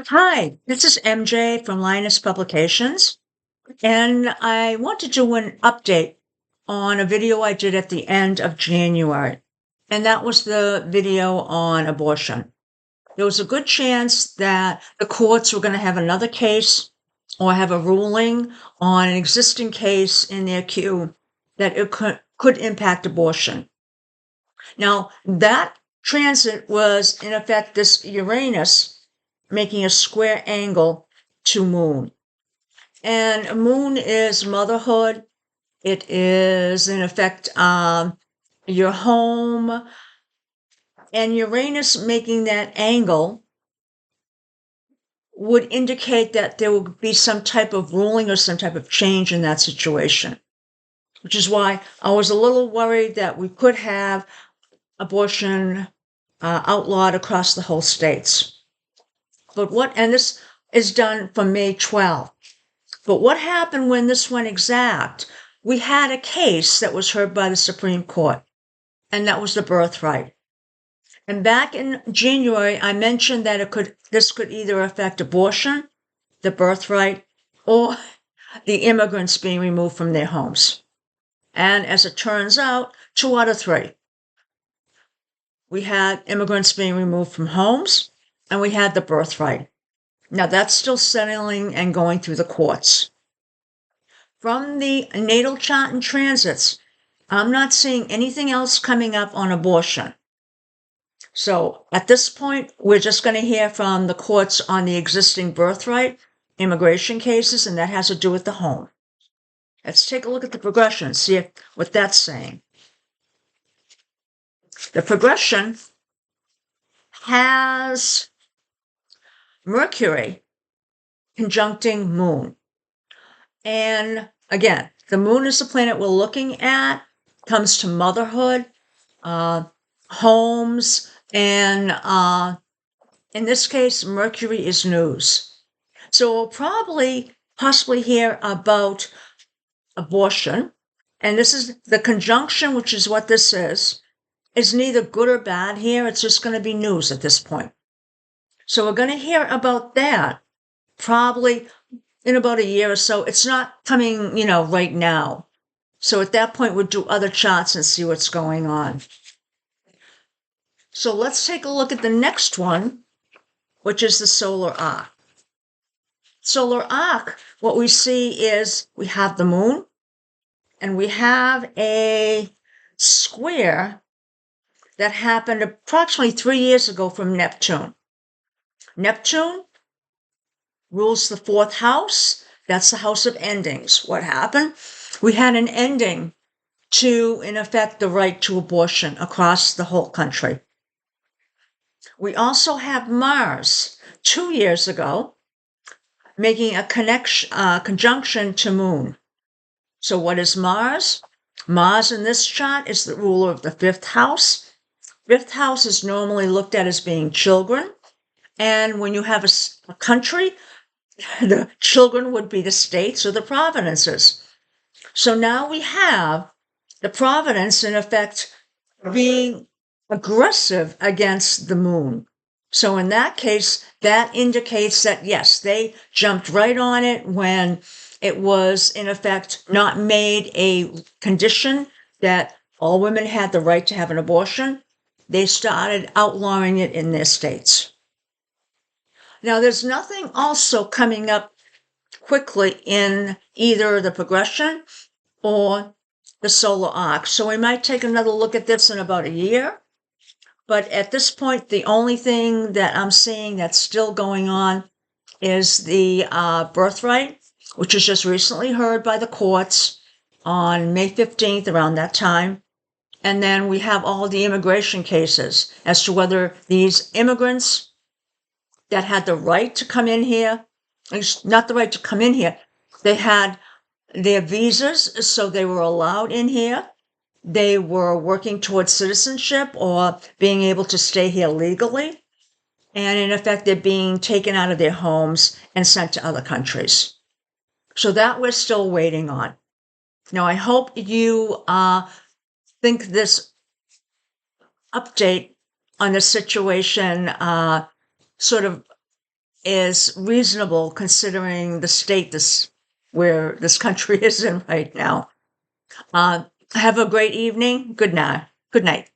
Hi, this is MJ from Linus Publications, and I want to do an update on a video I did at the end of January, and that was the video on abortion. There was a good chance that the courts were going to have another case or have a ruling on an existing case in their queue that it could impact abortion. Now, that transit was, in effect, this Uranus making a square angle to Moon. And Moon is motherhood. It is, in effect, your home. And Uranus making that angle would indicate that there would be some type of ruling or some type of change in that situation, which is why I was a little worried that we could have abortion outlawed across the whole states. And this is done for May 12th. But what happened when this went exact? We had a case that was heard by the Supreme Court, and that was the birthright. And back in January, I mentioned that this could either affect abortion, the birthright, or the immigrants being removed from their homes. And as it turns out, 2 out of 3. We had immigrants being removed from homes, and we had the birthright. Now that's still settling and going through the courts. From the natal chart and transits, I'm not seeing anything else coming up on abortion. So at this point, we're just going to hear from the courts on the existing birthright immigration cases, and that has to do with the home. Let's take a look at the progression, see what that's saying. The progression has Mercury conjuncting Moon. And again, the Moon is the planet we're looking at, comes to motherhood, homes, and in this case, Mercury is news. So we'll possibly hear about abortion. And this is the conjunction, which is what this is neither good or bad here. It's just going to be news at this point. So we're going to hear about that probably in about a year or so. It's not coming, right now. So at that point, we'll do other charts and see what's going on. So let's take a look at the next one, which is the solar arc. Solar arc, what we see is we have the Moon, and we have a square that happened approximately 3 years ago from Neptune. Neptune rules the 4th house. That's the house of endings. What happened? We had an ending to, in effect, the right to abortion across the whole country. We also have Mars 2 years ago making a conjunction to Moon. So what is Mars? Mars in this chart is the ruler of the 5th house. 5th house is normally looked at as being children. And when you have a country, the children would be the states or the provinces. So now we have the province, in effect, being aggressive against the Moon. So in that case, that indicates that, yes, they jumped right on it when it was, in effect, not made a condition that all women had the right to have an abortion. They started outlawing it in their states. Now, there's nothing also coming up quickly in either the progression or the solar arc. So we might take another look at this in about a year. But at this point, the only thing that I'm seeing that's still going on is the birthright, which was just recently heard by the courts on May 15th, around that time. And then we have all the immigration cases as to whether these immigrants that had the right to come in here, not the right to come in here, they had their visas, so they were allowed in here. They were working towards citizenship or being able to stay here legally. And in effect, they're being taken out of their homes and sent to other countries. So that we're still waiting on. Now, I hope you think this update on the situation sort of is reasonable considering the state where this country is in right now. Have a great evening. Good night. Good night.